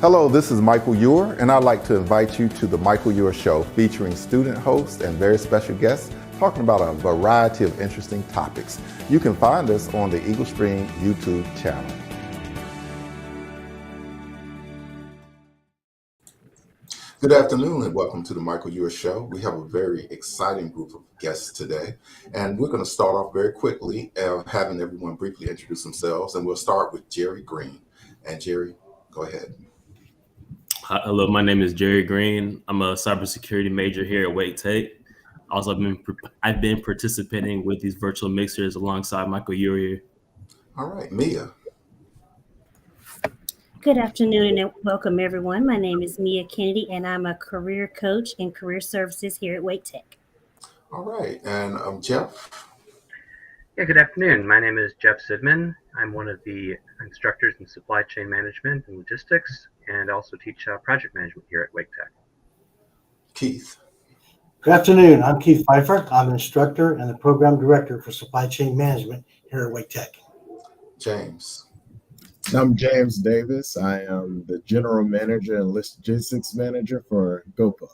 Hello, this is Michael Eure, and I'd like to invite you to the Michael Eure Show, featuring student hosts and very special guests talking about a variety of interesting topics. You can find us on the Eagle Stream YouTube channel. Good afternoon and welcome to the Michael Eure Show. We have a very exciting group of guests today, and we're going to start off very quickly, having everyone briefly introduce themselves, and we'll start with Jerry Greene. And Jerry, go ahead. Hello, my name is Jerry Greene. I'm a cybersecurity major here at Wake Tech. Also, I've been participating with these virtual mixers alongside Michael Eure. All right, Mia. Good afternoon and welcome everyone. My name is Mia Kennedy and I'm a career coach in career services here at Wake Tech. All right, and Jeff. Yeah, good afternoon. My name is Jeff Zidman. I'm one of the instructors in supply chain management and logistics, and also teach project management here at Wake Tech. Keith. Good afternoon. I'm Keith Pfeifer. I'm an instructor and the program director for supply chain management here at Wake Tech. James. I'm James Davis. I am the general manager and logistics manager for GoPuff.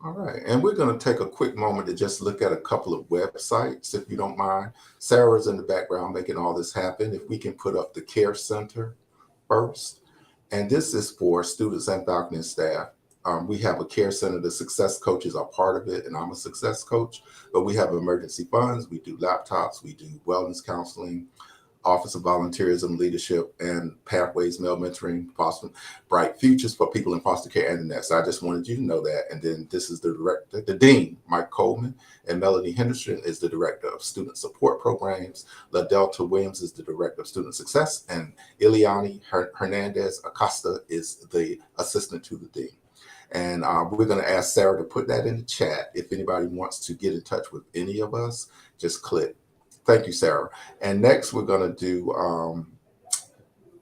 All right, and we're going to take a quick moment to just look at a couple of websites, if you don't mind. Sarah's in the background making all this happen. If we can put up the Care Center first. And this is for students and faculty and staff. We have a care center. The success coaches are part of it, and I'm a success coach. But we have emergency funds. We do laptops. We do wellness counseling, Office of Volunteerism, Leadership, and Pathways, Male Mentoring, Foster Bright Futures for people in foster care and the next. So I just wanted you to know that. And then this is the director, the dean, Mike Coleman, and Melanie Henderson is the director of student support programs. LaDelta Williams is the director of student success, and Ileani Hernandez Acosta is the assistant to the dean. And we're going to ask Sarah to put that in the chat. If anybody wants to get in touch with any of us, just click. Thank you, Sarah. And next we're going to do,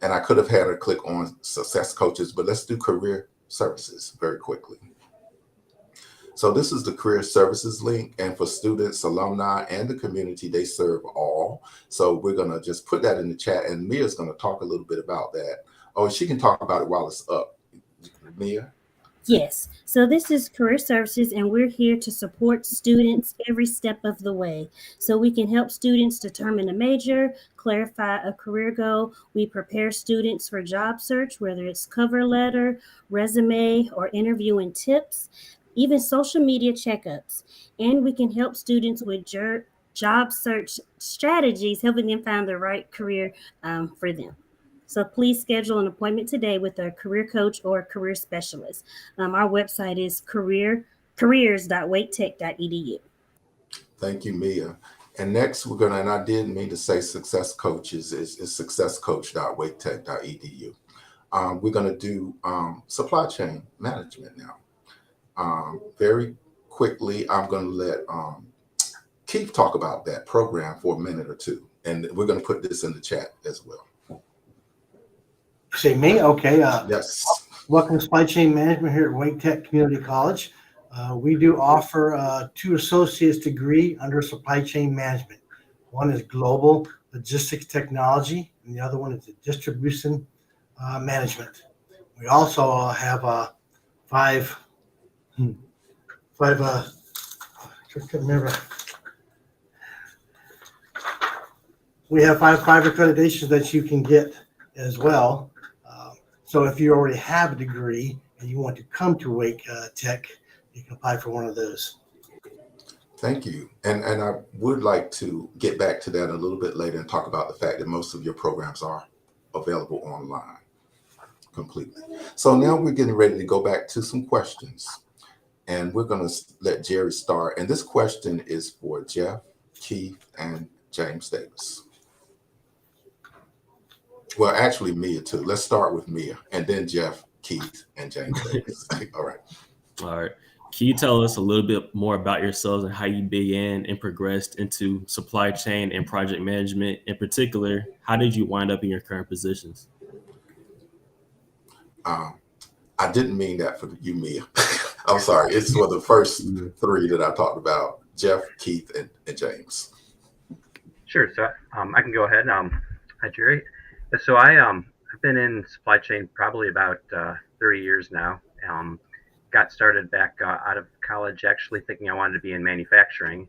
and I could have had her click on success coaches, but let's do career services very quickly. So this is the career services link, and for students, alumni, and the community, they serve all. So we're going to just put that in the chat, and Mia's going to talk a little bit about that. Oh, she can talk about it while it's up. Mia? Yes, so this is career services and we're here to support students every step of the way. So we can help students determine a major, clarify a career goal. We prepare students for job search, whether it's cover letter, resume, or interviewing tips, even social media checkups. And we can help students with job search strategies, helping them find the right career for them. So please schedule an appointment today with a career coach or career specialist. Our website is careers.waketech.edu. Thank you, Mia. And next we're going to, and I didn't mean to say success coaches, is successcoach.waketech.edu. We're going to do supply chain management now. Very quickly, I'm going to let Keith talk about that program for a minute or two. And we're going to put this in the chat as well. Say me? Okay. Yes. Welcome to Supply Chain Management here at Wake Tech Community College. We do offer 2 associate's degree under supply chain management. One is global logistics technology, and the other one is distribution management. We also have five. I can't remember. We have five accreditations that you can get as well. So if you already have a degree and you want to come to Wake Tech, you can apply for one of those. Thank you. And I would like to get back to that a little bit later and talk about the fact that most of your programs are available online completely. So now we're getting ready to go back to some questions. And we're going to let Jerry start. And this question is for Jeff, Keith, and James Davis. Well, actually, Mia too. Let's start with Mia, and then Jeff, Keith, and James Davis. All right. All right. Can you tell us a little bit more about yourselves and how you began and progressed into supply chain and project management? In particular, how did you wind up in your current positions? I didn't mean that for you, Mia. I'm sorry. It's for the first 3 that I talked about, Jeff, Keith, and James. Sure. So I can go ahead. Hi, Jerry. So I've been in supply chain probably about 30 years now. Got started back out of college actually thinking I wanted to be in manufacturing,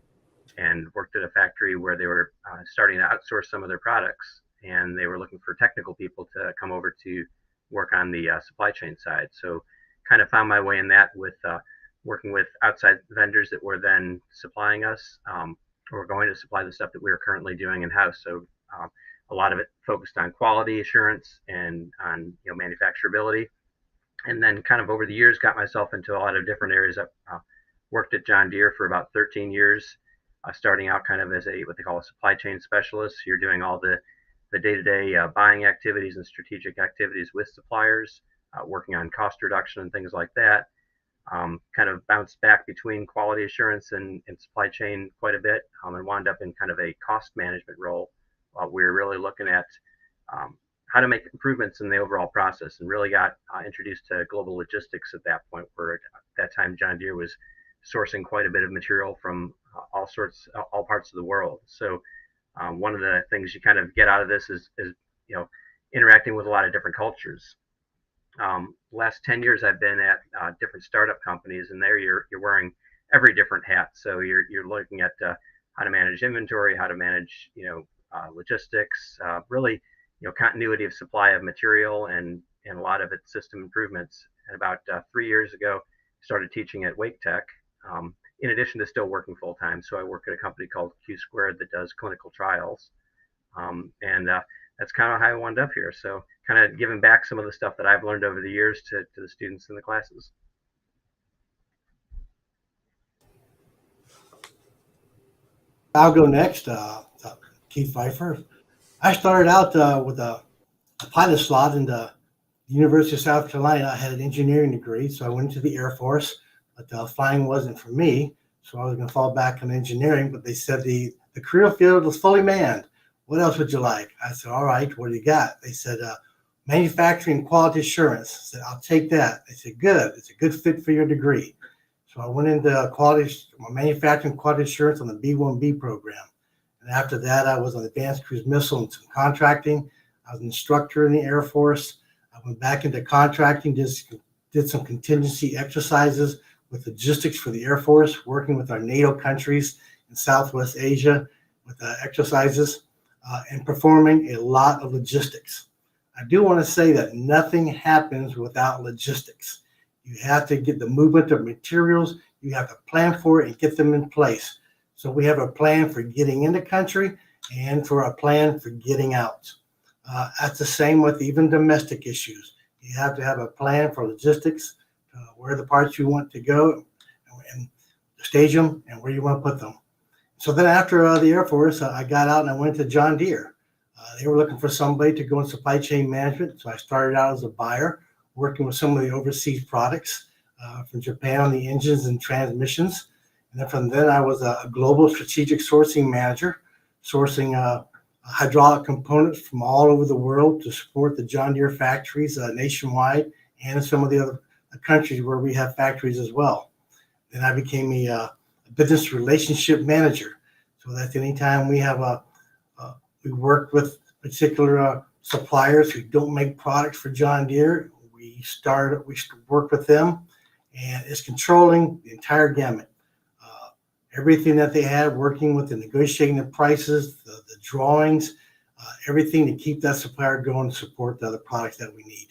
and worked at a factory where they were starting to outsource some of their products, and they were looking for technical people to come over to work on the supply chain side. So kind of found my way in that with working with outside vendors that were then supplying us, or going to supply the stuff that we were currently doing in-house. So a lot of it focused on quality assurance and on manufacturability. And then kind of over the years got myself into a lot of different areas. I worked at John Deere for about 13 years, starting out kind of as what they call a supply chain specialist. You're doing all the day-to-day buying activities and strategic activities with suppliers, working on cost reduction and things like that. Kind of bounced back between quality assurance and supply chain quite a bit, and wound up in kind of a cost management role. We're really looking at how to make improvements in the overall process, and really got introduced to global logistics at that point, where at that time John Deere was sourcing quite a bit of material from all parts of the world. So one of the things you kind of get out of this is interacting with a lot of different cultures. Last 10 years I've been at different startup companies, and there you're wearing every different hat. So you're looking at how to manage inventory, how to manage logistics, really continuity of supply of material, and a lot of it system improvements. And about 3 years ago, started teaching at Wake Tech, in addition to still working full time. So I work at a company called Q Squared that does clinical trials, and that's kind of how I wound up here. So kind of giving back some of the stuff that I've learned over the years to the students in the classes. I'll go next. Keith Pfeifer. I started out with a pilot slot in the University of South Carolina. I had an engineering degree, so I went to the Air Force, but flying wasn't for me, so I was going to fall back on engineering. But they said the career field was fully manned. What else would you like? I said, all right, what do you got? They said, manufacturing quality assurance. I said, I'll take that. They said, good. It's a good fit for your degree. So I went into manufacturing quality assurance on the B1B program. And after that, I was on advanced cruise missile and some contracting. I was an instructor in the Air Force. I went back into contracting, did some contingency exercises with logistics for the Air Force, working with our NATO countries in Southwest Asia with exercises. And performing a lot of logistics. I do want to say that nothing happens without logistics. You have to get the movement of materials. You have to plan for it and get them in place. So we have a plan for getting into country and for a plan for getting out. That's the same with even domestic issues. You have to have a plan for logistics, where the parts you want to go and stage them and where you want to put them. So then after the Air Force, I got out and I went to John Deere. They were looking for somebody to go in supply chain management. So I started out as a buyer, working with some of the overseas products from Japan on the engines and transmissions. And then from then I was a global strategic sourcing manager, sourcing hydraulic components from all over the world to support the John Deere factories nationwide and some of the other countries where we have factories as well. Then I became a business relationship manager, so that anytime we have we work with particular suppliers who don't make products for John Deere, we work with them, and it's controlling the entire gamut. Everything that they have, working with the negotiating the prices, the drawings, everything to keep that supplier going to support the other products that we need.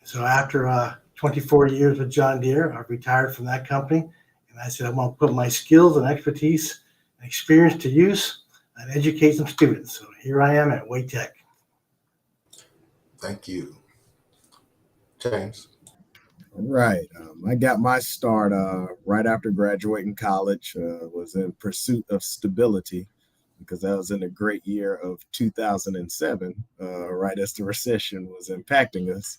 So after 24 years with John Deere, I've retired from that company. And I said, I want to put my skills and expertise and experience to use and educate some students. So here I am at Wake Tech. Thank you. James. All right. I got my start right after graduating college, was in pursuit of stability because I was in a great year of 2007, right as the recession was impacting us.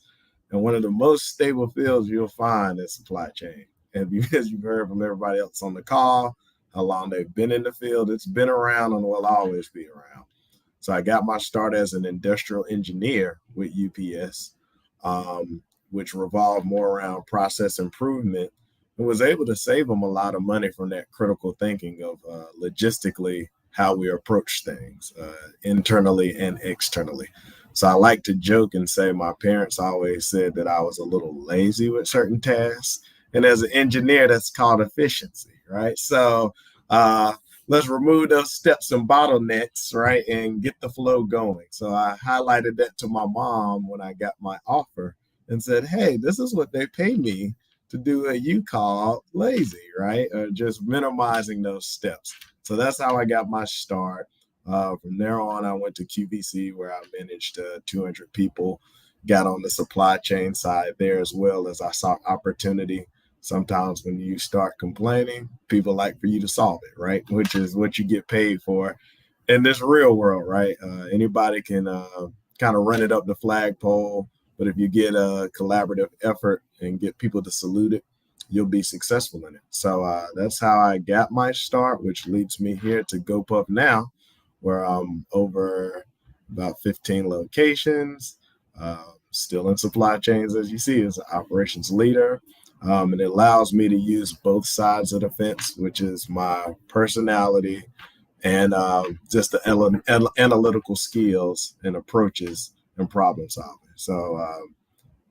And one of the most stable fields you'll find is supply chain. And as you've heard from everybody else on the call, how long they've been in the field, it's been around and will always be around. So I got my start as an industrial engineer with UPS, which revolved more around process improvement, and was able to save them a lot of money from that critical thinking of logistically how we approach things internally and externally. So I like to joke and say my parents always said that I was a little lazy with certain tasks. And as an engineer, that's called efficiency, right? So let's remove those steps and bottlenecks, right, and get the flow going. So I highlighted that to my mom when I got my offer and said, hey, this is what they pay me to do what you call lazy, right? Or just minimizing those steps. So that's how I got my start. From there on, I went to QVC where I managed 200 people, got on the supply chain side there as well as I saw opportunity. Sometimes when you start complaining, people like for you to solve it, right? Which is what you get paid for in this real world, right? Anybody can kind of run it up the flagpole, but if you get a collaborative effort and get people to salute it, you'll be successful in it. So that's how I got my start, which leads me here to GoPuff now, where I'm over about 15 locations, still in supply chains, as you see, as an operations leader. And it allows me to use both sides of the fence, which is my personality and just the analytical skills and approaches and problem solving. So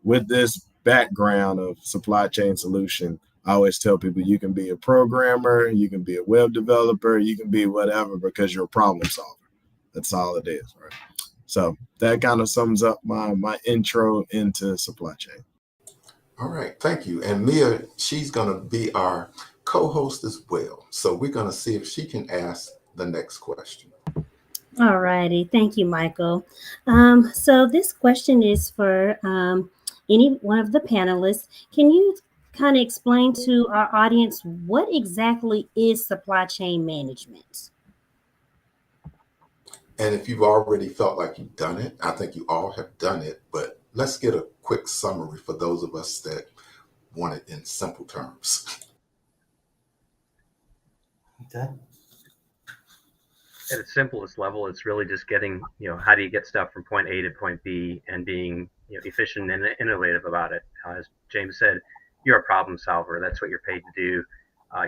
with this background of supply chain solution, I always tell people you can be a programmer, you can be a web developer, you can be whatever because you're a problem solver. That's all it is, right? So that kind of sums up my intro into supply chain. All right, thank you. And Mia, she's going to be our co-host as well. So we're going to see if she can ask the next question. All righty. Thank you, Michael. So this question is for any one of the panelists. Can you kind of explain to our audience what exactly is supply chain management? And if you've already felt like you've done it, I think you all have done it, but let's get a quick summary for those of us that want it in simple terms. Okay. At its simplest level, it's really just getting, how do you get stuff from point A to point B and being efficient and innovative about it. As James said, you're a problem solver. That's what you're paid to do.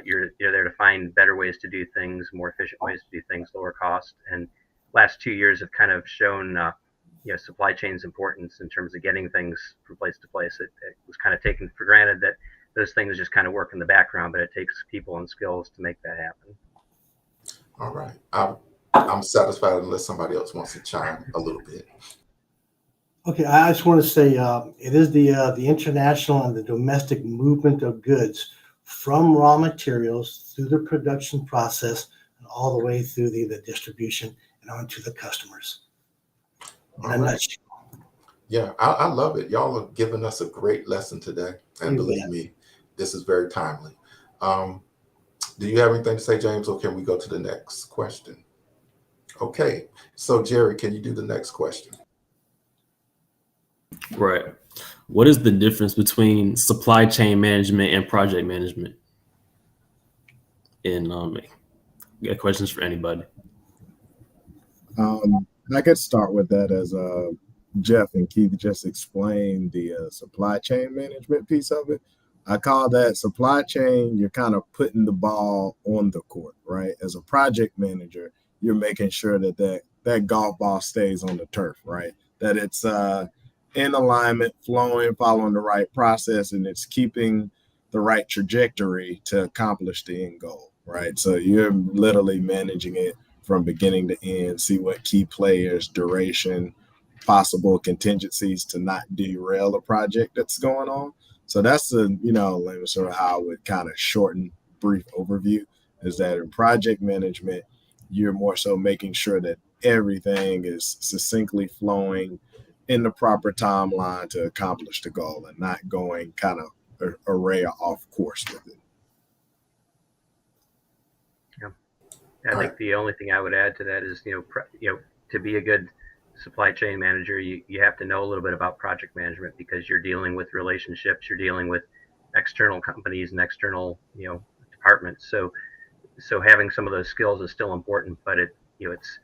You're there to find better ways to do things, more efficient ways to do things, lower cost. And last 2 years have kind of shown supply chain's importance in terms of getting things from place to place. It was kind of taken for granted that those things just kind of work in the background, but it takes people and skills to make that happen. All right. I'm satisfied unless somebody else wants to chime a little bit. Okay, I just want to say it is the international and the domestic movement of goods from raw materials through the production process and all the way through the distribution and onto the customers. All right. Yeah, I love it. Y'all are giving us a great lesson today. And believe me, this is very timely. Do you have anything to say, James, or can we go to the next question? Okay, so Jerry, can you do the next question? Right. What is the difference between supply chain management and project management? And got questions for anybody. I could start with that as Jeff and Keith just explained the supply chain management piece of it. I call that supply chain, you're kind of putting the ball on the court, right? As a project manager, you're making sure that golf ball stays on the turf, right? That it's in alignment, flowing, following the right process, and it's keeping the right trajectory to accomplish the end goal, right? So you're literally managing it from beginning to end, see what key players, duration, possible contingencies to not derail a project that's going on. So that's sort of how I would kind of shorten brief overview is that in project management, you're more so making sure that everything is succinctly flowing in the proper timeline to accomplish the goal and not going kind of array off course with it. I think the only thing I would add to that is, to be a good supply chain manager, you have to know a little bit about project management because you're dealing with relationships, you're dealing with external companies and external, departments. So having some of those skills is still important, but it's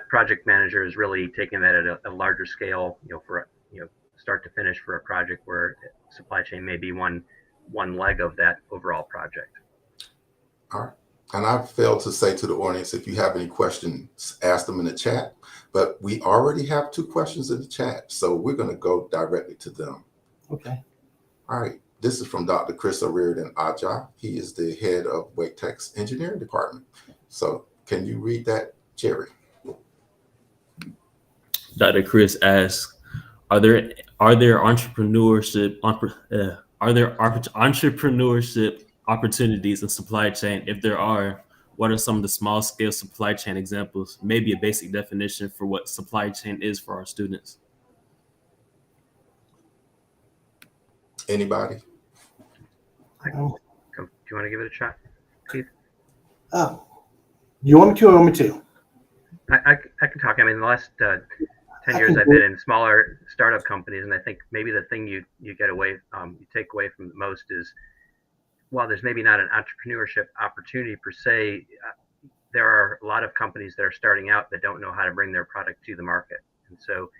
project manager is really taking that at a larger scale, for start to finish for a project where supply chain may be one leg of that overall project. All right. And I failed to say to the audience, if you have any questions, ask them in the chat. But we already have 2 questions in the chat, so we're going to go directly to them. Okay. All right. This is from Dr. Chris O'Riordan Aja. He is the head of Wake Tech's engineering department. So can you read that, Jerry? Dr. Chris asks, are there entrepreneurship opportunities in supply chain? If there are, what are some of the small scale supply chain examples? Maybe a basic definition for what supply chain is for our students. Anybody? Do you want to give it a shot, Keith? You want me to or want me to? I can talk. I mean, the last 10 years I've been in smaller startup companies, and I think maybe the thing you get away, you take away from the most is, while there's maybe not an entrepreneurship opportunity per se, there are a lot of companies that are starting out that don't know how to bring their product to the market. And so,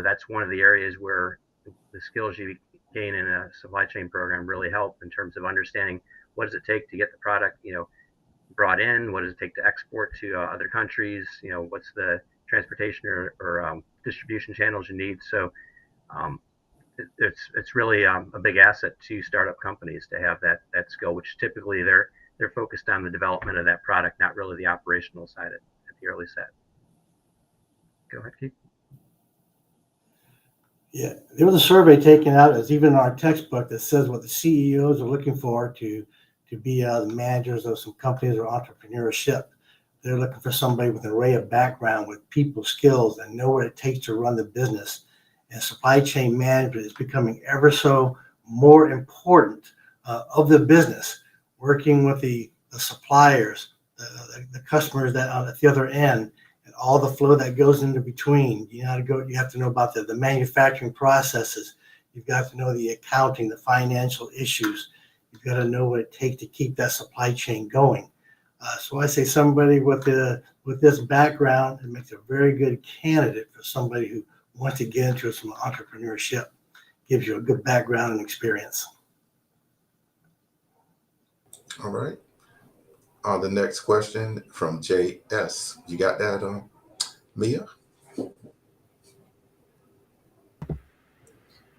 that's one of the areas where the skills you gain in a supply chain program really help in terms of understanding what does it take to get the product, brought in, what does it take to export to other countries, what's the transportation or distribution channels you need. So it's really a big asset to startup companies to have that skill, which typically they're focused on the development of that product, not really the operational side at the early set. Go ahead, Keith. Yeah, there was a survey taken out, as even in our textbook, that says what the CEOs are looking for to be the managers of some companies or entrepreneurship. They're looking for somebody with an array of background, with people skills, and know what it takes to run the business. And supply chain management is becoming ever so more important of the business, working with the suppliers, the customers that are at the other end, and all the flow that goes into between. You have to know about the manufacturing processes. You've got to know the accounting, the financial issues. You've got to know what it takes to keep that supply chain going. So I say somebody with this background, it makes a very good candidate for somebody who wants to get into some entrepreneurship. Gives you a good background and experience. All right. The next question from JS. You got that, Mia?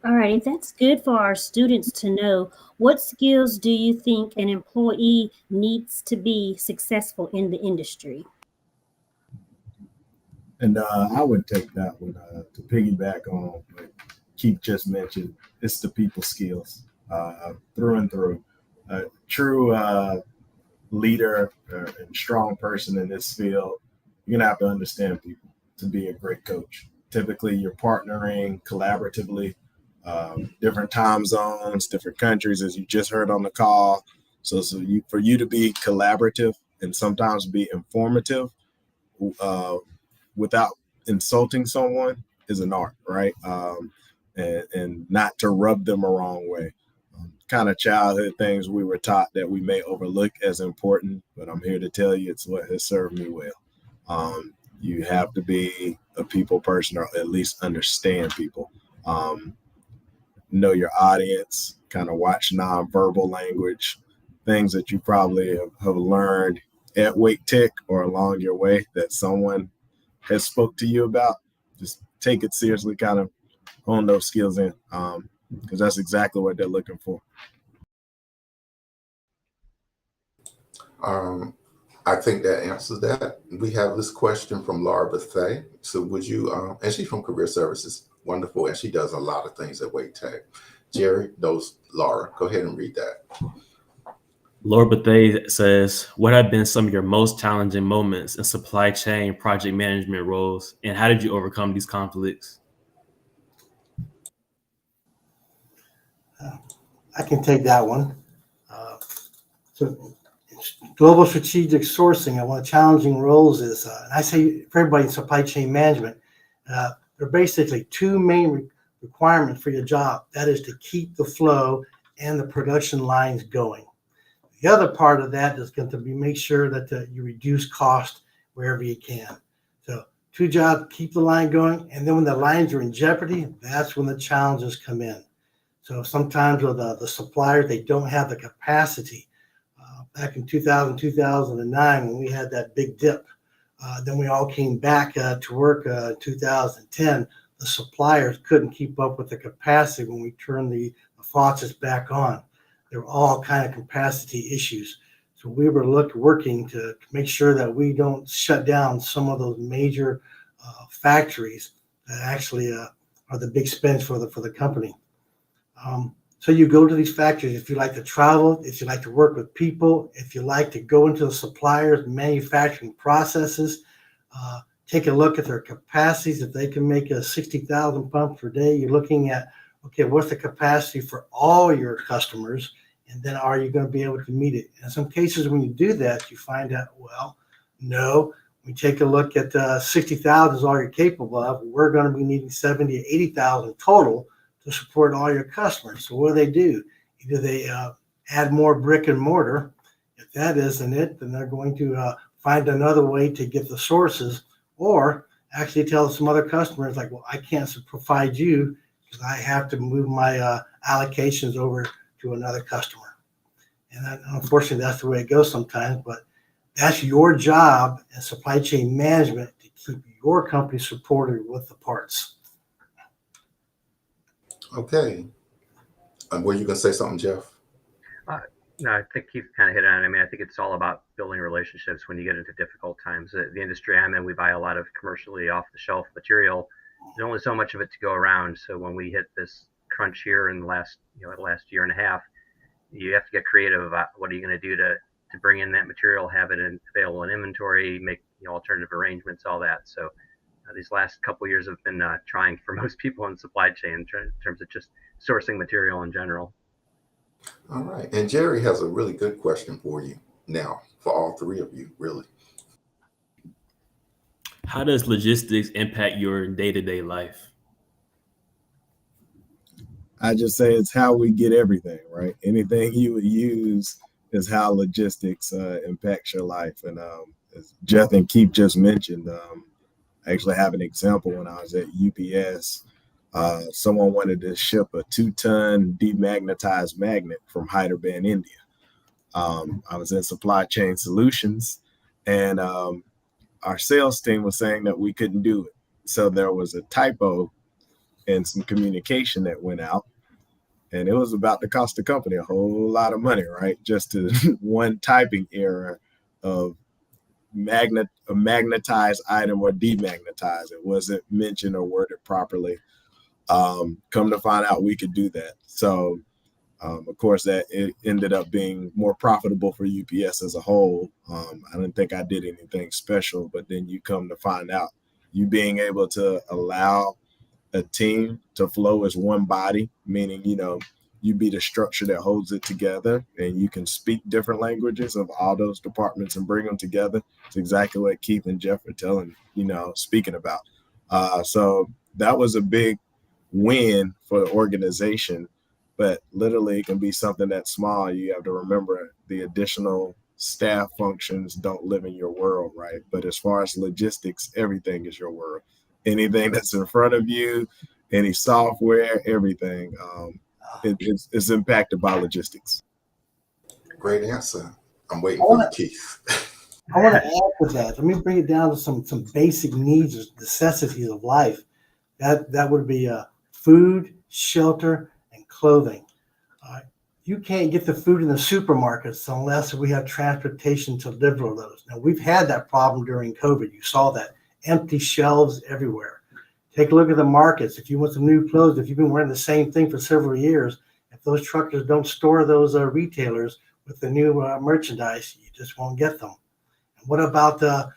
All right, that's good for our students to know. What skills do you think an employee needs to be successful in the industry? And I would take that one to piggyback on what Keith just mentioned. It's the people skills through and through. True leader and strong person in this field, you're going to have to understand people to be a great coach. Typically, you're partnering collaboratively, different time zones, different countries, as you just heard on the call. So for you to be collaborative and sometimes be informative without insulting someone is an art, right? And not to rub them a wrong way. Kind of childhood things we were taught that we may overlook as important, but I'm here to tell you it's what has served me well. You have to be a people person, or at least understand people. Know your audience, kind of watch nonverbal language, things that you probably have learned at Wake Tech or along your way that someone has spoke to you about. Just take it seriously, kind of hone those skills in, because that's exactly what they're looking for. I think that answers that. We have this question from Laura Bethay. So would you, and she's from Career Services, wonderful, and she does a lot of things at Wake Tech. Jerry knows Laura. Go ahead and read that. Laura Bethay says, what have been some of your most challenging moments in supply chain project management roles, and how did you overcome these conflicts? I can take that one. So global strategic sourcing, and one of the challenging roles is, and I say for everybody in supply chain management, there are basically two main requirements for your job. That is to keep the flow and the production lines going. The other part of that is going to be make sure that you reduce cost wherever you can. So two jobs, keep the line going, and then when the lines are in jeopardy, that's when the challenges come in. So sometimes with the suppliers, they don't have the capacity back in 2000, 2009 when we had that big dip. Then we all came back to work in 2010. The suppliers couldn't keep up with the capacity when we turned the faucets back on. There were all kind of capacity issues. So we were working to make sure that we don't shut down some of those major factories that actually are the big spends for the company. So you go to these factories if you like to travel, if you like to work with people, if you like to go into the suppliers' manufacturing processes, take a look at their capacities. If they can make a 60,000 pumps per day, you're looking at, okay, what's the capacity for all your customers? And then are you going to be able to meet it? In some cases, when you do that, you find out, well, no, we take a look at 60,000 is all you're capable of. We're going to be needing 70 to 80,000 total to support all your customers. So what do? Either they add more brick and mortar. If that isn't it, then they're going to find another way to get the sources, or actually tell some other customers like, well, I can't provide you because I have to move my allocations over to another customer. And unfortunately, that's the way it goes sometimes, but that's your job in supply chain management to keep your company supported with the parts. Okay. Were you going to say something, Jeff? No, I think Keith kind of hit on it. I mean, I think it's all about building relationships when you get into difficult times. The industry I'm in, we buy a lot of commercially off-the-shelf material. There's only so much of it to go around. So when we hit this crunch here in the last year and a half, you have to get creative about what are you going to do to bring in that material, have it available in inventory, make alternative arrangements, all that. So these last couple of years have been trying for most people in supply chain in terms of just sourcing material in general. All right. And Jerry has a really good question for you now, for all three of you, really. How does logistics impact your day-to-day life? I just say it's how we get everything, right? Anything you would use is how logistics impacts your life. And as Jeff and Keith just mentioned, I actually have an example. When I was at UPS, someone wanted to ship a 2-ton demagnetized magnet from Hyderabad, India. I was in supply chain solutions, and our sales team was saying that we couldn't do it. So there was a typo and some communication that went out, and it was about to cost the company a whole lot of money, right? Just to one typing error of a magnetized item or demagnetized. It wasn't mentioned or worded properly. Come to find out we could do that. So of course that it ended up being more profitable for UPS as a whole. I didn't think I did anything special, but then you come to find out you being able to allow a team to flow as one body, meaning, you be the structure that holds it together, and you can speak different languages of all those departments and bring them together. It's exactly what Keith and Jeff are speaking about. So that was a big win for the organization, but literally it can be something that's small. You have to remember the additional staff functions don't live in your world, right? But as far as logistics, everything is your world. Anything that's in front of you, any software, everything is impacted by logistics. Great answer. I'm waiting for you, Keith. I want to add to that. Let me bring it down to some basic needs or necessities of life. That would be food, shelter, and clothing. You can't get the food in the supermarkets unless we have transportation to deliver those. Now, we've had that problem during COVID. You saw that. Empty shelves everywhere. Take a look at the markets. If you want some new clothes, if you've been wearing the same thing for several years, if those truckers don't store those retailers with the new merchandise, you just won't get them. And what about the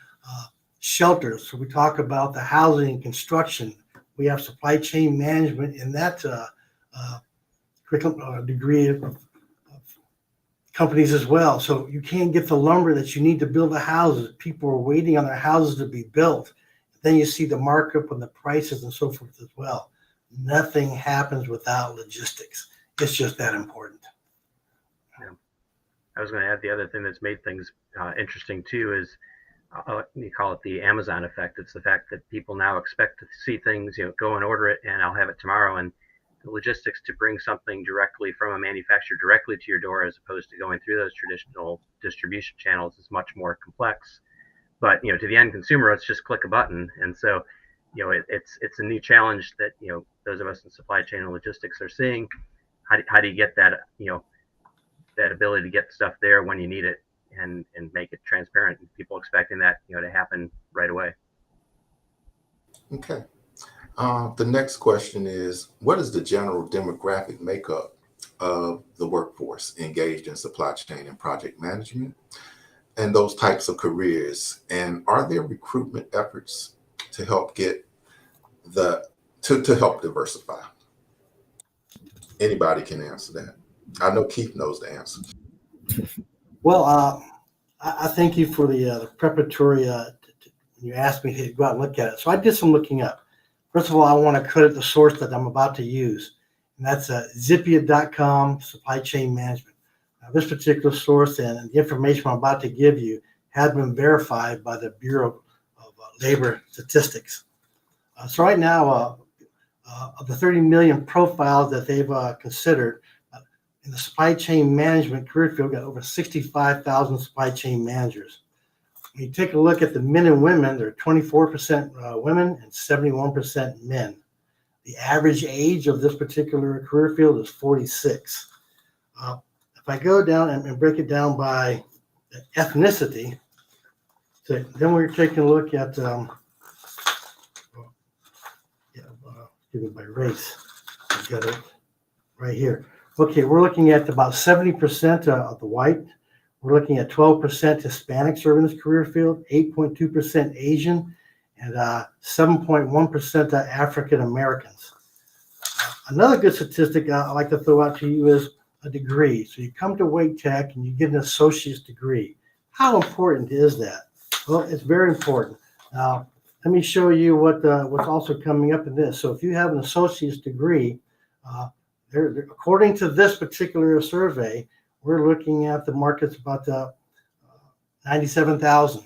shelters? So we talk about the housing and construction. We have supply chain management in that curriculum degree of companies as well. So you can't get the lumber that you need to build the houses. People are waiting on their houses to be built. Then you see the markup on the prices and so forth as well. Nothing happens without logistics. It's just that important. Yeah. I was going to add the other thing that's made things interesting too is you call it the Amazon effect. It's the fact that people now expect to see things, go and order it and I'll have it tomorrow. And logistics to bring something directly from a manufacturer directly to your door, as opposed to going through those traditional distribution channels, is much more complex. But to the end consumer, it's just click a button. And so it's a new challenge that those of us in supply chain and logistics are seeing. How do you get that that ability to get stuff there when you need it, and make it transparent, and people expecting that to happen right away. Okay. The next question is, what is the general demographic makeup of the workforce engaged in supply chain and project management and those types of careers? And are there recruitment efforts to help get to help diversify? Anybody can answer that. I know Keith knows the answer. Well, I thank you for the preparatory. You asked me to go out and look at it. So I did some looking up. First of all, I want to credit the source that I'm about to use, and that's Zippia.com, supply chain management. Now, this particular source and the information I'm about to give you has been verified by the Bureau of Labor Statistics. So right now, of the 30 million profiles that they've considered in the supply chain management career field, got over 65,000 supply chain managers. When you take a look at the men and women, they're 24% women and 71% men. The average age of this particular career field is 46. If I go down and break it down by ethnicity, so then we're taking a look at by race. I've got it right here. Okay, we're looking at about 70% of the white. We're looking at 12% Hispanic serving this career field, 8.2% Asian, and 7.1% African Americans. Another good statistic I like to throw out to you is a degree. So you come to Wake Tech and you get an associate's degree. How important is that? Well, it's very important. Now, let me show you what's also coming up in this. So if you have an associate's degree, according to this particular survey, we're looking at the market's about 97,000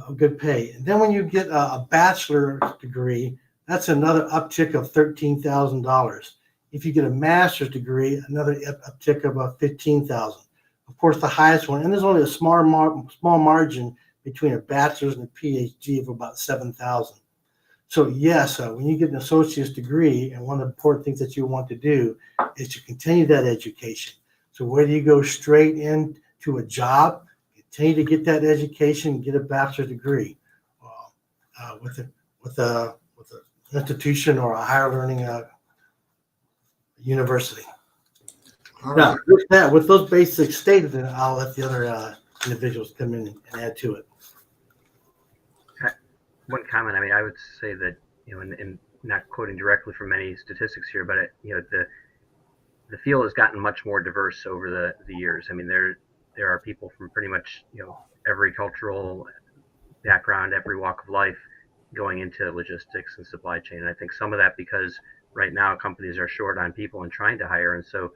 of good pay. And then when you get a bachelor's degree, that's another uptick of $13,000. If you get a master's degree, another uptick of $15,000. Of course, the highest one, and there's only a small margin between a bachelor's and a PhD of about 7,000. So yes, when you get an associate's degree, and one of the important things that you want to do is to continue that education. So whether you go straight into a job, continue to get that education, get a bachelor's degree with an institution or a higher learning university. All Now, right. with those basics stated, then I'll let the other individuals come in and add to it. One comment. I mean, I would say that and not quoting directly from any statistics here, but the field has gotten much more diverse over the years. I mean, there are people from pretty much every cultural background, every walk of life, going into logistics and supply chain. And I think some of that because right now companies are short on people and trying to hire, and so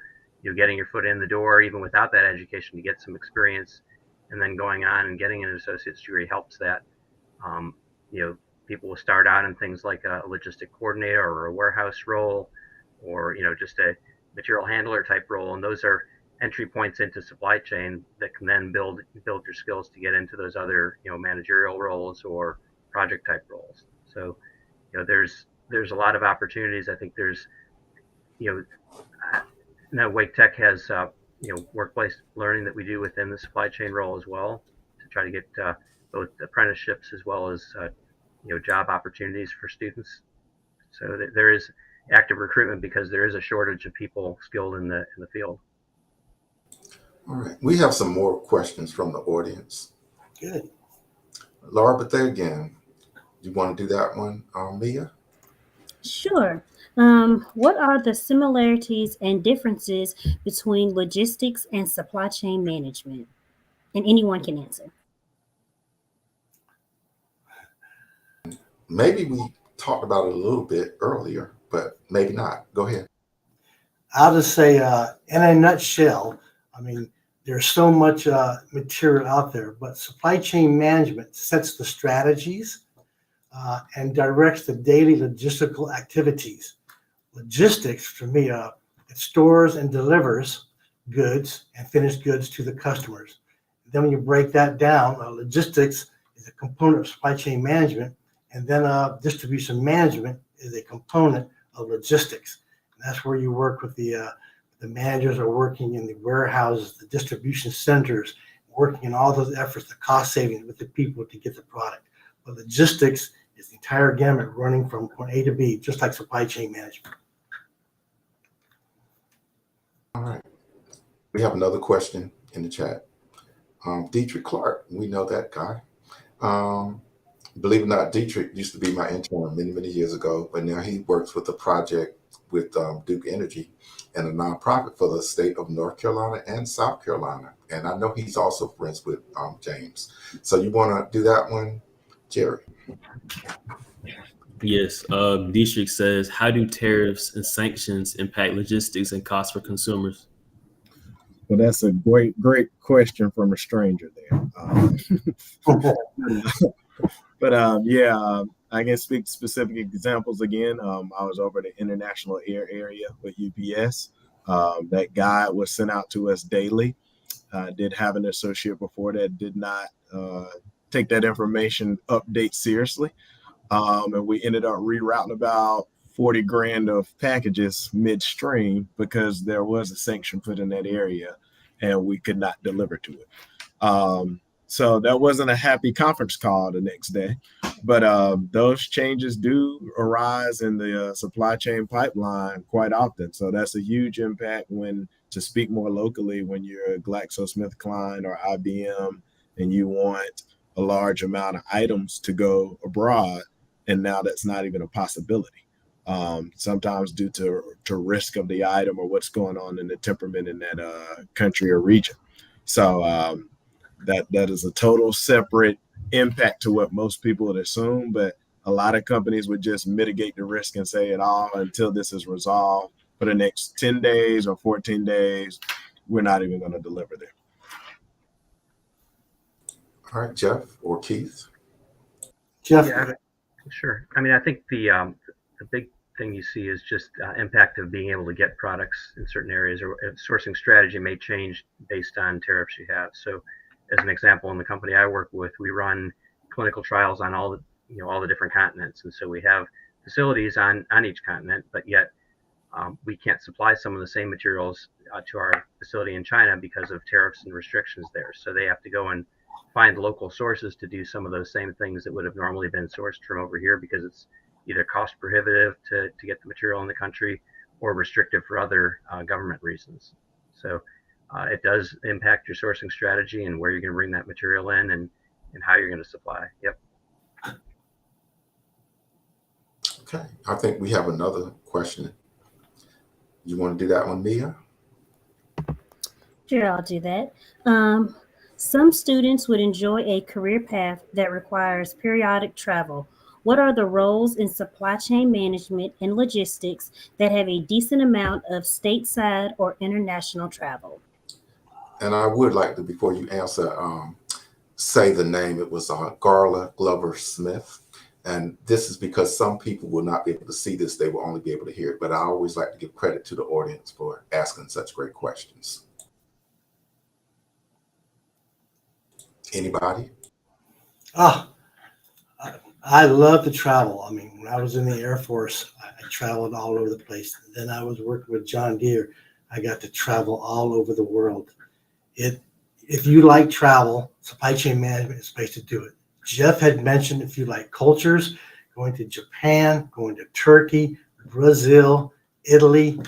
getting your foot in the door, even without that education, to get some experience, and then going on and getting an associate's degree helps that. People will start out in things like a logistic coordinator or a warehouse role, or just a material handler type role, and those are entry points into supply chain that can then build your skills to get into those other managerial roles or project type roles. So there's a lot of opportunities. I think there's now Wake Tech has workplace learning that we do within the supply chain role as well, to try to get both apprenticeships as well as job opportunities for students. So that there is active recruitment because there is a shortage of people skilled in the field. All right. We have some more questions from the audience. Good. Laura, but there again, you want to do that one, Mia? Sure. What are the similarities and differences between logistics and supply chain management? And anyone can answer. Maybe we talked about it a little bit earlier, but maybe not. Go ahead. I'll just say, in a nutshell, I mean, there's so much material out there, but supply chain management sets the strategies and directs the daily logistical activities. Logistics, for me, it stores and delivers goods and finished goods to the customers. Then when you break that down, logistics is a component of supply chain management, and then distribution management is a component of logistics. And that's where you work with the managers are working in the warehouses, the distribution centers, working in all those efforts, the cost savings with the people to get the product. But logistics is the entire gamut running from point A to B, just like supply chain management. All right. We have another question in the chat. Dietrich Clark, we know that guy. Believe it or not, Dietrich used to be my intern many, many years ago, but now he works with a project with Duke Energy and a nonprofit for the state of North Carolina and South Carolina. And I know he's also friends with James. So you want to do that one, Jerry? Yes. Dietrich says, how do tariffs and sanctions impact logistics and costs for consumers? Well, that's a great question from a stranger there. I can speak specific examples again. I was over the international air area with UPS. That guide was sent out to us daily. Did have an associate before that did not take that information update seriously. And we ended up rerouting about 40 grand of packages midstream because there was a sanction put in that area and we could not deliver to it. So that wasn't a happy conference call the next day, but those changes do arise in the supply chain pipeline quite often. So that's a huge impact to speak more locally, when you're GlaxoSmithKline or IBM and you want a large amount of items to go abroad, and now that's not even a possibility. Sometimes due to risk of the item or what's going on in the temperament in that country or region. So that is a total separate impact to what most people would assume, but a lot of companies would just mitigate the risk and say it all until this is resolved. For the next 10 days or 14 days, we're not even going to deliver there. All right, Jeff or Keith? Jeff? Yeah, sure. I mean, I think the big thing you see is just impact of being able to get products in certain areas, or sourcing strategy may change based on tariffs you have. So as an example, in the company I work with, we run clinical trials on all the different continents. And so we have facilities on each continent, but yet we can't supply some of the same materials to our facility in China because of tariffs and restrictions there. So they have to go and find local sources to do some of those same things that would have normally been sourced from over here, because it's either cost prohibitive to get the material in the country or restrictive for other government reasons. So it does impact your sourcing strategy and where you're going to bring that material in and how you're going to supply. Yep. Okay, I think we have another question. You want to do that one, Mia? Sure, I'll do that. Some students would enjoy a career path that requires periodic travel. What are the roles in supply chain management and logistics that have a decent amount of stateside or international travel? And I would like to, before you answer, say the name. It was Garla Glover Smith. And this is because some people will not be able to see this. They will only be able to hear it. But I always like to give credit to the audience for asking such great questions. Anybody? I love to travel. I mean, when I was in the Air Force, I traveled all over the place. Then I was working with John Deere. I got to travel all over the world. If you like travel, supply chain management is the place to do it. Jeff had mentioned, if you like cultures, going to Japan, going to Turkey, Brazil, Italy,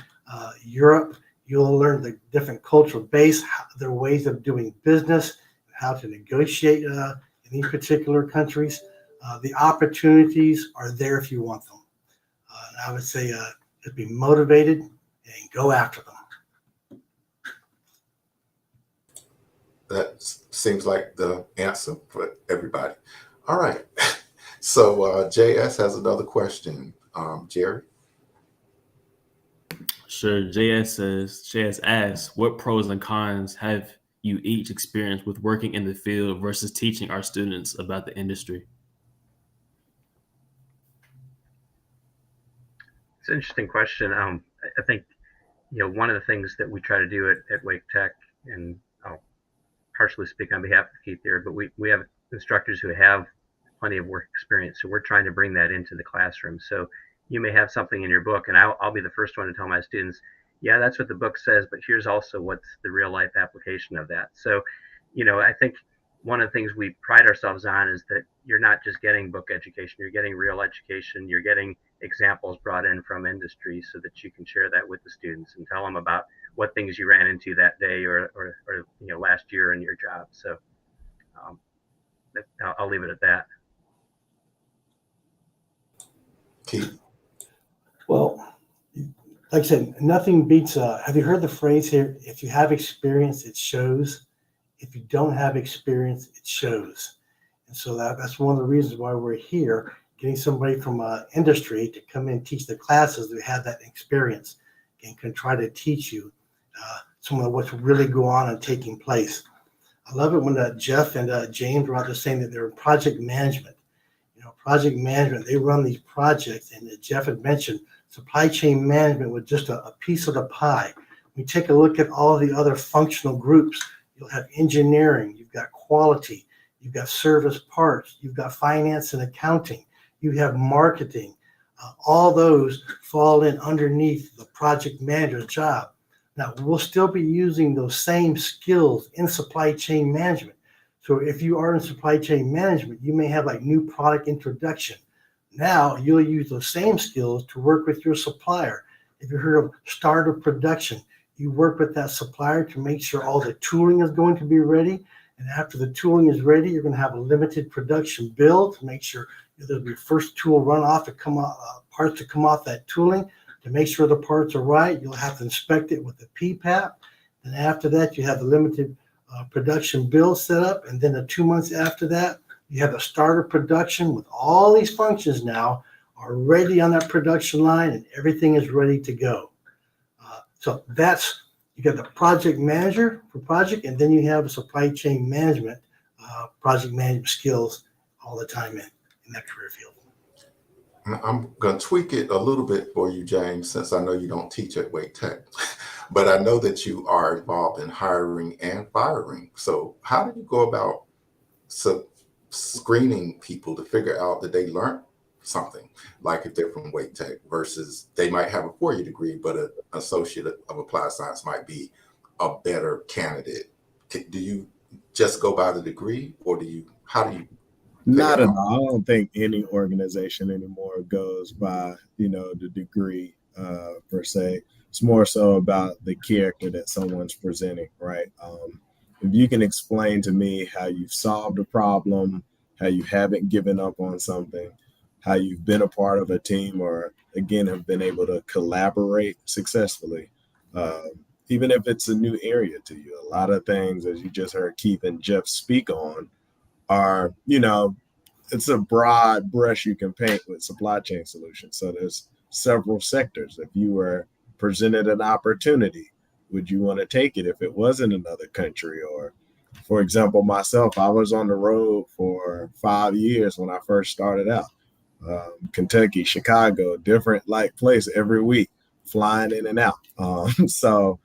Europe, you'll learn the different cultural base, their ways of doing business, how to negotiate in these particular countries. The opportunities are there if you want them. And I would say just be motivated and go after them. That seems like the answer for everybody. All right. So JS has another question. Jerry? Sure. JS asks, what pros and cons have you each experienced with working in the field versus teaching our students about the industry? It's an interesting question. I think, one of the things that we try to do at Wake Tech, and I'll partially speak on behalf of Keith here, but we have instructors who have plenty of work experience. So we're trying to bring that into the classroom. So you may have something in your book, and I'll be the first one to tell my students, yeah, that's what the book says, but here's also what's the real life application of that. So, I think one of the things we pride ourselves on is that you're not just getting book education, you're getting real education, you're getting examples brought in from industry so that you can share that with the students and tell them about what things you ran into that day or last year in your job. So um, I'll leave it at that. Keith? Well, like I said, nothing beats, have you heard the phrase here, if you have experience, it shows. If you don't have experience, it shows. And so that's one of the reasons why we're here, getting somebody from industry to come in and teach the classes that have that experience and can try to teach you some of what's really going on and taking place. I love it when Jeff and James were out there saying that they're project management. Project management, they run these projects, and Jeff had mentioned supply chain management was just a piece of the pie. We take a look at all the other functional groups. You'll have engineering, you've got quality, you've got service parts, you've got finance and accounting, you have marketing. All those fall in underneath the project manager's job. Now, we'll still be using those same skills in supply chain management. So if you are in supply chain management, you may have like new product introduction. Now you'll use those same skills to work with your supplier. If you heard of start of production, you work with that supplier to make sure all the tooling is going to be ready. And after the tooling is ready, you're going to have a limited production build to make sure there'll be first tool run off to come off, parts to come off that tooling to make sure the parts are right. You'll have to inspect it with the PPAP. And after that, you have the limited production build set up. And then 2 months after that, you have the start of production with all these functions now are ready on that production line and everything is ready to go. So that's, you got the project manager for project, and then you have a supply chain management, project management skills all the time in that career field. I'm going to tweak it a little bit for you, James, since I know you don't teach at Wake Tech, but I know that you are involved in hiring and firing. So how do you go about screening people to figure out that they learned something, like if they're from Wake Tech versus they might have a 4-year degree, but an associate of applied science might be a better candidate? Do you just go by the degree, or how do you? Not at all. I don't think any organization anymore goes by, the degree per se. It's more so about the character that someone's presenting, right? If you can explain to me how you've solved a problem, how you haven't given up on something, how you've been a part of a team, or again, have been able to collaborate successfully, even if it's a new area to you. A lot of things, as you just heard Keith and Jeff speak on, are, it's a broad brush you can paint with supply chain solutions. So there's several sectors. If you were presented an opportunity, would you want to take it if it was in another country? Or, for example, myself, I was on the road for 5 years when I first started out. Kentucky, Chicago, different place every week, flying in and out. So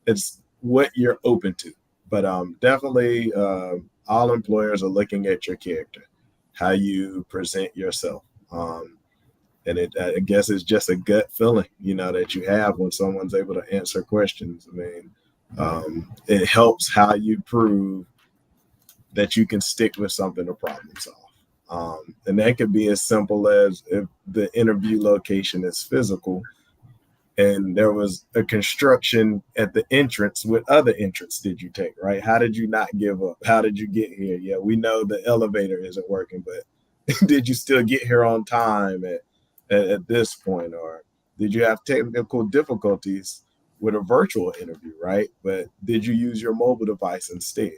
it's what you're open to. But definitely all employers are looking at your character, how you present yourself. And I guess it's just a gut feeling, that you have when someone's able to answer questions. I mean, it helps how you prove that you can stick with something to problem solve. And that could be as simple as if the interview location is physical and there was a construction at the entrance, what other entrance did you take, right? How did you not give up? How did you get here? Yeah, we know the elevator isn't working, but did you still get here on time at this point? Or did you have technical difficulties with a virtual interview, right? But did you use your mobile device instead?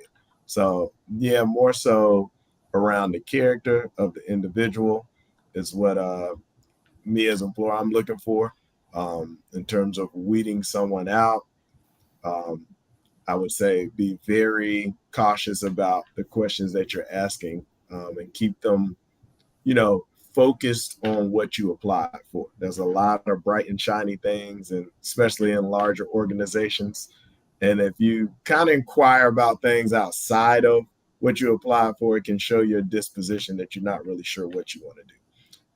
So yeah, more so around the character of the individual is what me as an employer I'm looking for. In terms of weeding someone out, I would say be very cautious about the questions that you're asking, and keep them, focused on what you applied for. There's a lot of bright and shiny things, and especially in larger organizations. And if you kind of inquire about things outside of what you applied for, it can show your disposition that you're not really sure what you want to do.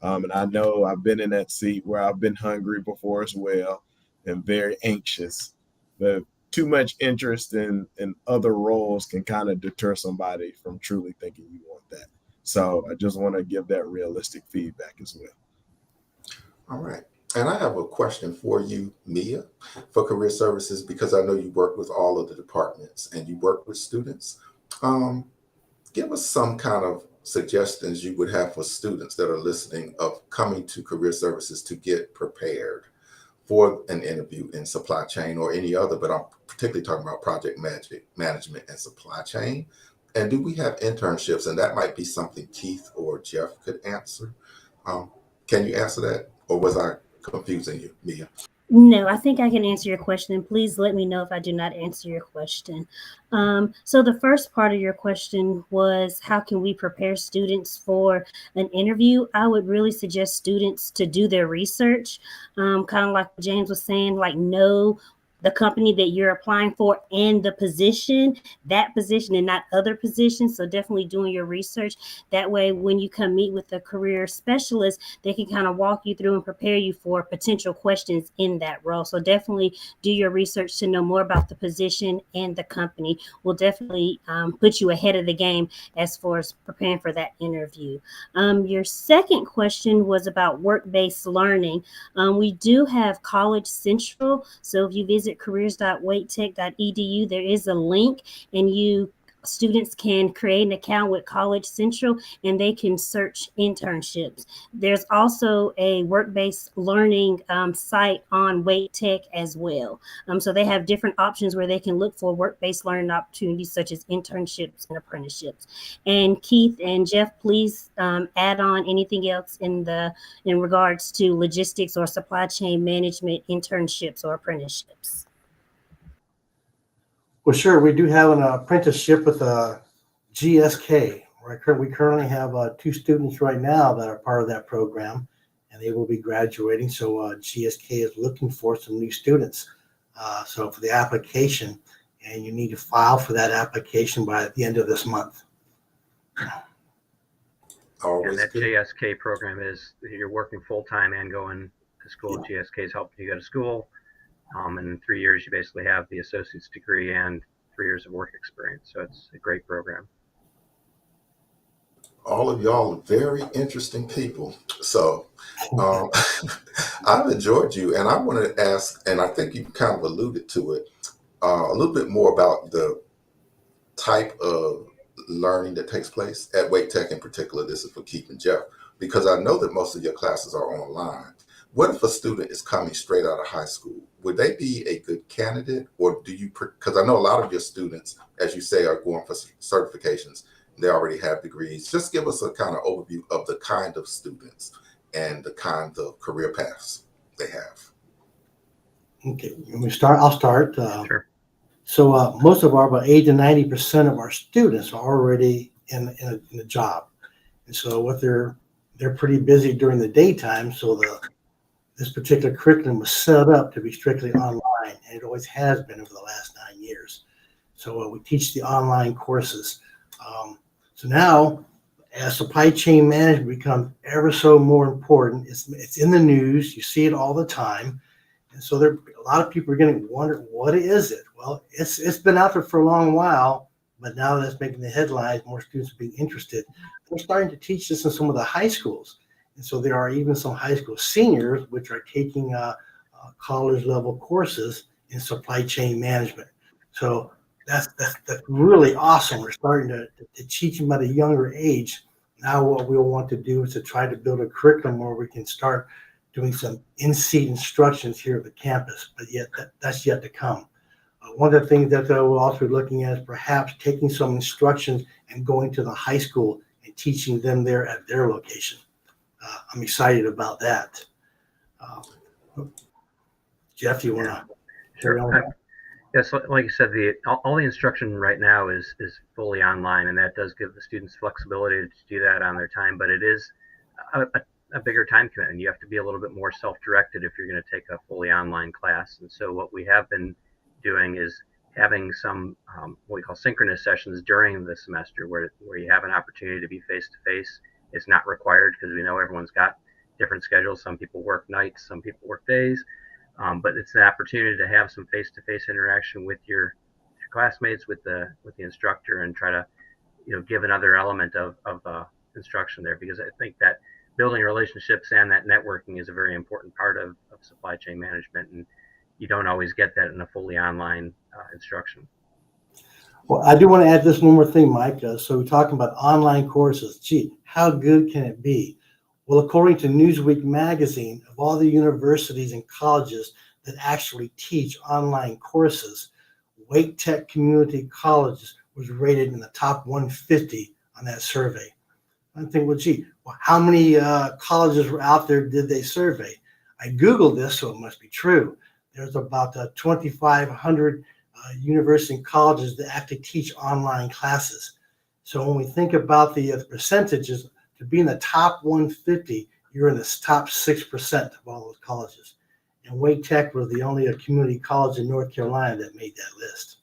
And I know I've been in that seat where I've been hungry before as well and very anxious. But too much interest in other roles can kind of deter somebody from truly thinking you want that. So I just want to give that realistic feedback as well. All right. And I have a question for you, Mia, for Career Services, because I know you work with all of the departments and you work with students. Give us some kind of suggestions you would have for students that are listening of coming to Career Services to get prepared for an interview in supply chain or any other, but I'm particularly talking about project management and supply chain. And do we have internships? And that might be something Keith or Jeff could answer. Can you answer that? Or was I confusing you, Mia? No, I think I can answer your question. Please let me know if I do not answer your question. So the first part of your question was, how can we prepare students for an interview? I would really suggest students to do their research, kind of like James was saying, like know the company that you're applying for and the position, that position and not other positions. So definitely doing your research. That way, when you come meet with a career specialist, they can kind of walk you through and prepare you for potential questions in that role. So definitely do your research to know more about the position and the company. Will definitely put you ahead of the game as far as preparing for that interview. Your second question was about work-based learning. We do have College Central. So if you visit careers.waitech.edu, there is a link, and students can create an account with College Central and they can search internships. There's also a work-based learning site on WaitTech as well. So they have different options where they can look for work-based learning opportunities such as internships and apprenticeships. And Keith and Jeff, please add on anything else in regards to logistics or supply chain management internships or apprenticeships. Well, sure. We do have an apprenticeship with GSK. We currently have 2 students right now that are part of that program, and they will be graduating. So GSK is looking for some new students. So for the application, and you need to file for that application by the end of this month. And that GSK program is you're working full-time and going to school. GSK is helping you go to school. And in 3 years, you basically have the associate's degree and 3 years of work experience. So it's a great program. All of y'all are very interesting people. So I've enjoyed you. And I want to ask, and I think you kind of alluded to it, a little bit more about the type of learning that takes place at WaitTech in particular. This is for Keith and Jeff, because I know that most of your classes are online. What if a student is coming straight out of high school? Would they be a good candidate, or do you, because I know a lot of your students, as you say, are going for certifications, they already have degrees. Just give us a kind of overview of the kind of students and the kind of career paths they have. Okay, I'll start. Sure. So most of about 80 to 90% of our students are already in a job. And so they're pretty busy during the daytime. So this particular curriculum was set up to be strictly online, and it always has been over the last 9 years. So we teach the online courses. So now, as supply chain management becomes ever so more important, it's in the news. You see it all the time, and so a lot of people are going to wonder, what is it? Well, it's been out there for a long while, but now that it's making the headlines, more students are being interested. We're starting to teach this in some of the high schools. And so there are even some high school seniors which are taking college level courses in supply chain management. So that's really awesome. We're starting to teach them at a younger age. Now what we'll want to do is to try to build a curriculum where we can start doing some in-seat instructions here at the campus, but yet that's yet to come. One of the things that we're also looking at is perhaps taking some instructions and going to the high school and teaching them there at their location. I'm excited about that. Jeff, you want to? Sure. Yes, like you said, all the instruction right now is fully online, and that does give the students flexibility to do that on their time. But it is a bigger time commitment. You have to be a little bit more self-directed if you're going to take a fully online class. And so what we have been doing is having some what we call synchronous sessions during the semester where you have an opportunity to be face-to-face. It's not required because we know everyone's got different schedules. Some people work nights, some people work days, but it's an opportunity to have some face-to-face interaction with your classmates, with the instructor, and try to give another element of instruction there, because I think that building relationships and that networking is a very important part of supply chain management, and you don't always get that in a fully online instruction. Well, I do want to add this one more thing, Mike. So we're talking about online courses. Gee, how good can it be? Well, according to Newsweek magazine, of all the universities and colleges that actually teach online courses, Wake Tech Community College was rated in the top 150 on that survey. I think, well, gee, how many colleges were out there did they survey? I Googled this, so it must be true. There's about 2,500 university and colleges that actually teach online classes. So when we think about the percentages, to be in the top 150, you're in the top 6% of all those colleges. And Wake Tech was the only community college in North Carolina that made that list.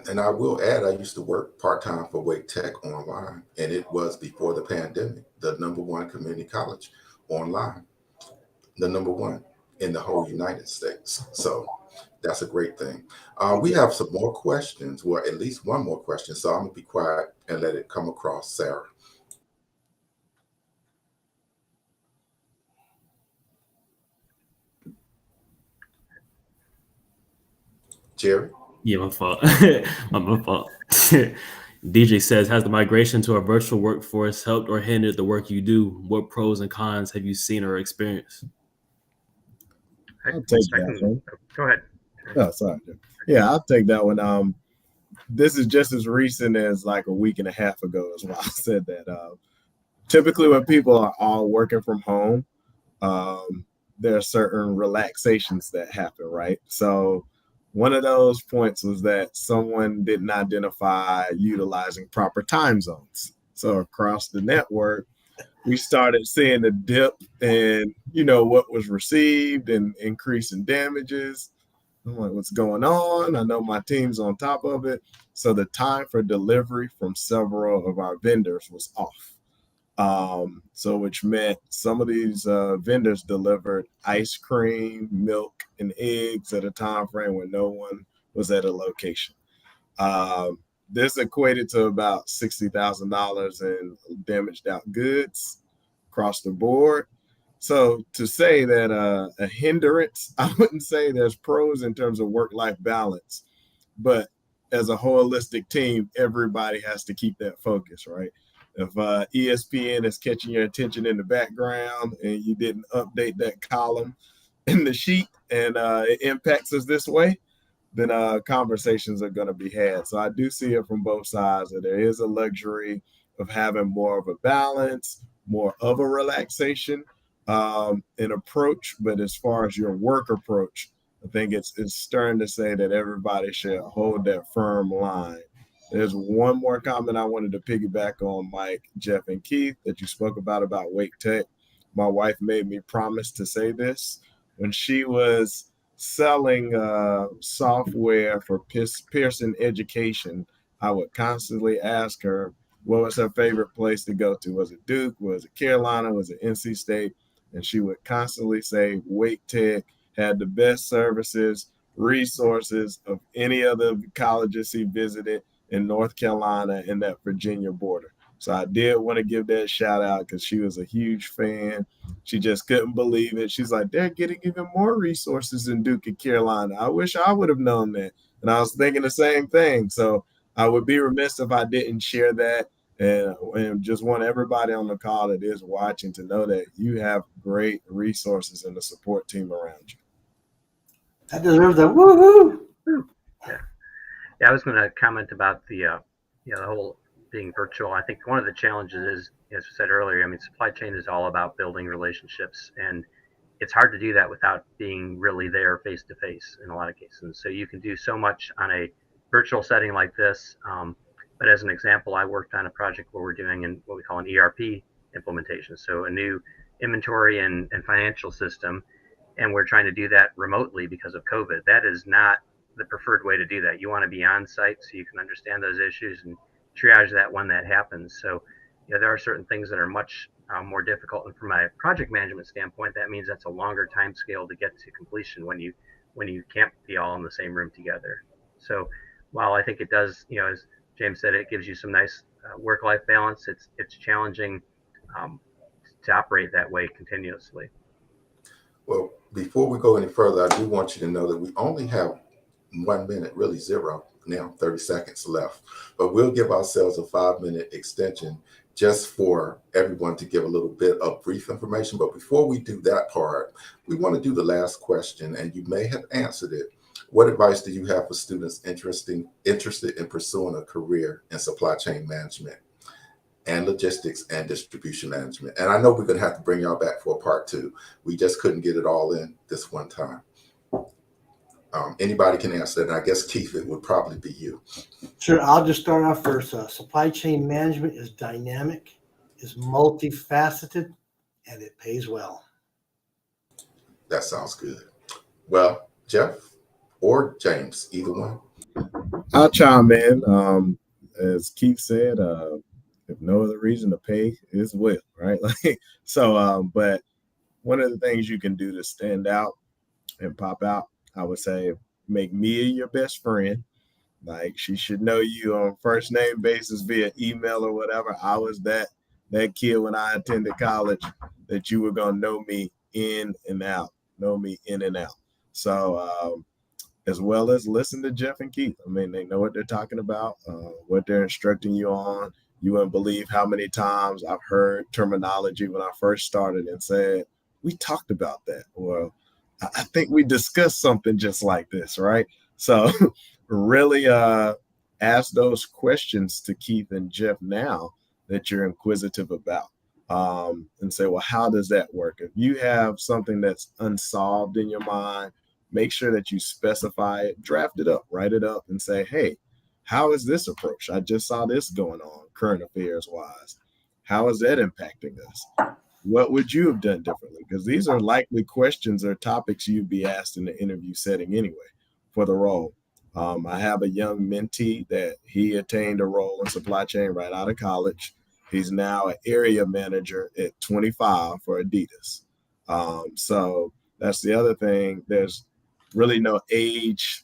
And I will add, I used to work part-time for Wake Tech online, and it was before the pandemic, the #1 community college online, the #1 in the whole United States. So that's a great thing. We have some more questions, well, at least one more question. So I'm gonna be quiet and let it come across. Sarah. Jerry? Yeah, my fault. my fault. DJ says, has the migration to a virtual workforce helped or hindered the work you do? What pros and cons have you seen or experienced? I'll take that one. Go ahead. Oh, sorry. Yeah, I'll take that one. This is just as recent as like a week and a half ago is why I said that. Typically when people are all working from home, there are certain relaxations that happen, right? So one of those points was that someone didn't identify utilizing proper time zones. So across the network, we started seeing a dip in, what was received and increase in damages. I'm like, what's going on? I know my team's on top of it. So the time for delivery from several of our vendors was off. So which meant some of these vendors delivered ice cream, milk, and eggs at a time frame when no one was at a location. This equated to about $60,000 in damaged out goods across the board. So to say that a hindrance, I wouldn't say there's pros in terms of work-life balance, but as a holistic team, everybody has to keep that focus, right? If ESPN is catching your attention in the background and you didn't update that column in the sheet and it impacts us this way, then conversations are going to be had. So I do see it from both sides that there is a luxury of having more of a balance, more of a relaxation in approach. But as far as your work approach, I think it's stern to say that everybody should hold that firm line. There's one more comment I wanted to piggyback on, Mike, Jeff, and Keith, that you spoke about Wake Tech. My wife made me promise to say this. When she was selling software for Pearson Education, I would constantly ask her what was her favorite place to go to. Was it Duke? Was it Carolina? Was it NC State? And she would constantly say Wake Tech had the best services, resources of any other colleges he visited in North Carolina and that Virginia border. So I did want to give that shout out because she was a huge fan. She just couldn't believe it. She's like, they're getting even more resources in Duke and Carolina. I wish I would have known that. And I was thinking the same thing. So I would be remiss if I didn't share that, and just want everybody on the call that is watching to know that you have great resources and a support team around you. That deserves a woohoo. Yeah, I was going to comment about the whole being virtual. I think one of the challenges is, as I said earlier, I mean, supply chain is all about building relationships, and it's hard to do that without being really there face to face in a lot of cases. And so you can do so much on a virtual setting like this. But as an example, I worked on a project where we're doing what we call an ERP implementation. So a new inventory and financial system, and we're trying to do that remotely because of COVID. That is not the preferred way to do that. You want to be on site so you can understand those issues and triage that when that happens. So, there are certain things that are much more difficult. And from a project management standpoint, that means that's a longer time scale to get to completion when you can't be all in the same room together. So while I think it does, as James said, it gives you some nice work-life balance, it's challenging to operate that way continuously. Well, before we go any further, I do want you to know that we only have 1 minute, really zero, now 30 seconds left, but we'll give ourselves a 5-minute extension just for everyone to give a little bit of brief information. But before we do that part, we want to do the last question, and you may have answered it. What advice do you have for students interested in pursuing a career in supply chain management and logistics and distribution management? And I know we're going to have to bring y'all back for a part 2. We just couldn't get it all in this one time. Anybody can answer that. And I guess, Keith, it would probably be you. Sure. I'll just start off first. Supply chain management is dynamic, is multifaceted, and it pays well. That sounds good. Well, Jeff or James, either one. I'll chime in. As Keith said, if no other reason, to pay is well, right? But one of the things you can do to stand out and pop out, I would say, make Mia your best friend. Like, she should know you on first name basis via email or whatever. I was that kid when I attended college that you were gonna know me in and out. So as well as listen to Jeff and Keith. I mean, they know what they're talking about, what they're instructing you on. You wouldn't believe how many times I've heard terminology when I first started and said, we talked about that, or I think we discussed something just like this, right? So really ask those questions to Keith and Jeff now that you're inquisitive about, and say, well, how does that work? If you have something that's unsolved in your mind, make sure that you specify it, draft it up, write it up, and say, hey, how is this approach? I just saw this going on current affairs wise. How is that impacting us? What would you have done differently? Because these are likely questions or topics you'd be asked in the interview setting anyway for the role. I have a young mentee that he attained a role in supply chain right out of college. He's now an area manager at 25 for Adidas. So that's the other thing. There's really no age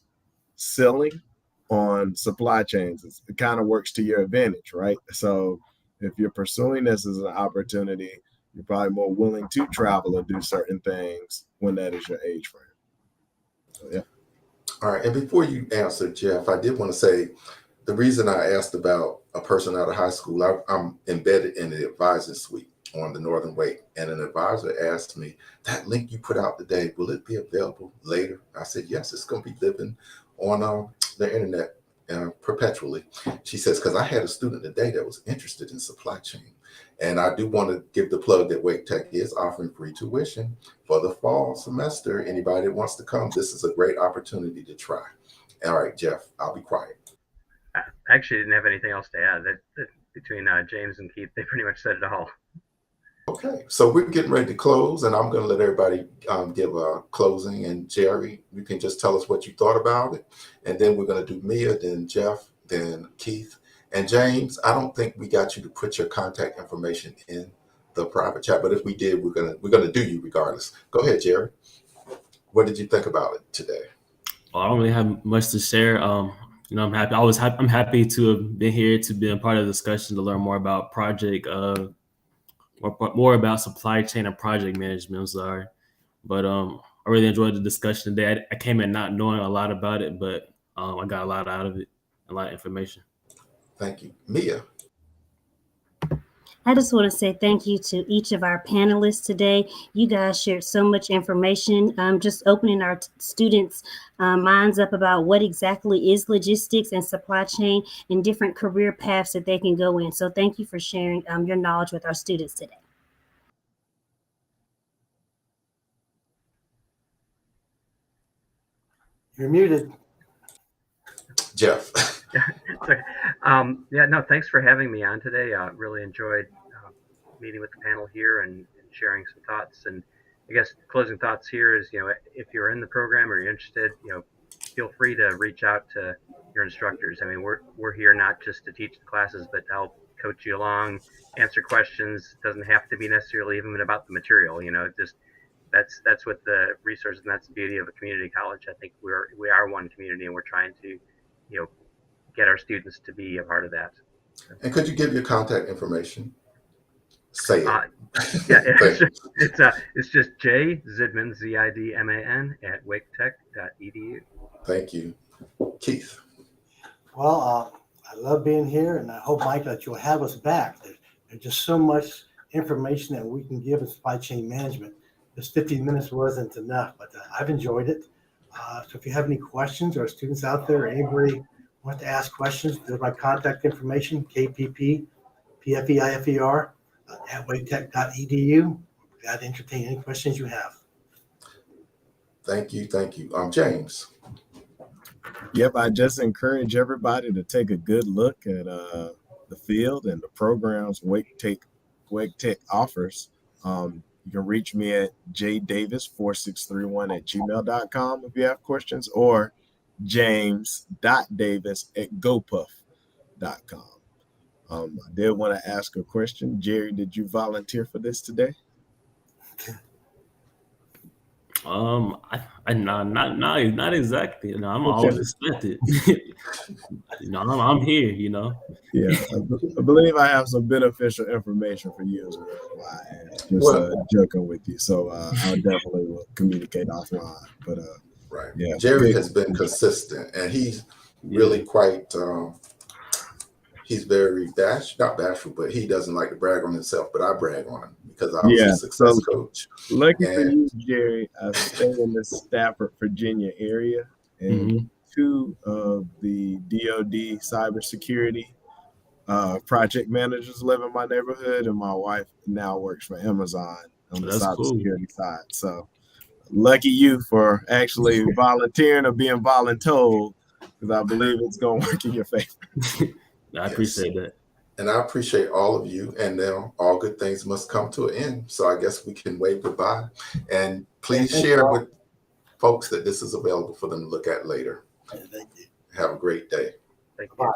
ceiling on supply chains. It kind of works to your advantage, right? So if you're pursuing this as an opportunity, you're probably more willing to travel or do certain things when that is your age frame. So, yeah. All right. And before you answer, Jeff, I did want to say the reason I asked about a person out of high school, I'm embedded in the advisor suite on the Northern Wake. And an advisor asked me, that link you put out today, will it be available later? I said, yes, it's going to be living on the internet perpetually. She says, because I had a student today that was interested in supply chain. And I do want to give the plug that Wake Tech is offering free tuition for the fall semester. Anybody that wants to come, this is a great opportunity to try. All right, Jeff, I'll be quiet. I actually didn't have anything else to add. That between James and Keith, they pretty much said it all. Okay, so we're getting ready to close, and I'm going to let everybody give a closing. And Jerry, you can just tell us what you thought about it. And then we're going to do Mia, then Jeff, then Keith. And James, I don't think we got you to put your contact information in the private chat, but if we did, we're gonna do you regardless. Go ahead, Jerry. What did you think about it today? Well, I don't really have much to share. I'm happy. I'm happy to have been here to be a part of the discussion to learn more about more about supply chain and project management. I'm sorry, but I really enjoyed the discussion today. I came in not knowing a lot about it, but I got a lot out of it, a lot of information. Thank you. Mia. I just want to say thank you to each of our panelists today. You guys shared so much information, just opening our students' minds up about what exactly is logistics and supply chain and different career paths that they can go in. So thank you for sharing your knowledge with our students today. You're muted. Jeff. Sorry. Yeah, no, thanks for having me on today. Really enjoyed meeting with the panel here and sharing some thoughts. And I guess closing thoughts here is, if you're in the program or you're interested, feel free to reach out to your instructors. I mean, we're here not just to teach the classes, but to help coach you along, answer questions. It doesn't have to be necessarily even about the material. Just that's what the resources, and that's the beauty of a community college. I think we are one community, and we're trying to, get our students to be a part of that. And could you give your contact information? Say it. Yeah, it's just J Zidman, Zidman @waketech.edu. Thank you, Keith. Well, I love being here, and I hope, Mike, that you'll have us back. There's just so much information that we can give in supply chain management. This 15 minutes wasn't enough, but I've enjoyed it. So if you have any questions, or students out there, or anybody wants to ask questions, there's my contact information, KPP, PFEIFER, @waketech.edu. Glad to entertain any questions you have. Thank you. James. Yep, I just encourage everybody to take a good look at the field and the programs Wake Tech offers. You can reach me at jdavis4631@gmail.com if you have questions, or james.davis@gopuff.com. I did want to ask a question. Jerry, did you volunteer for this today? Not exactly. I'm always expected. I'm here. Yeah, I believe I have some beneficial information for you as well. I asked, just joking with you. So I'll definitely will communicate offline. But right, yeah, Jerry has been consistent, and he's really quite. He's very not bashful, but he doesn't like to brag on himself. But I brag on him because I was a success coach. Lucky for you, Jerry, I stay in the Stafford, Virginia area, and two of the DoD cybersecurity project managers live in my neighborhood, and my wife now works for Amazon on the cybersecurity side. So lucky you for actually volunteering or being voluntold, because I believe it's going to work in your favor. I appreciate that. And I appreciate all of you. And now all good things must come to an end. So I guess we can wave goodbye. And please share with folks that this is available for them to look at later. Thank you. Have a great day. Thank you. Bye.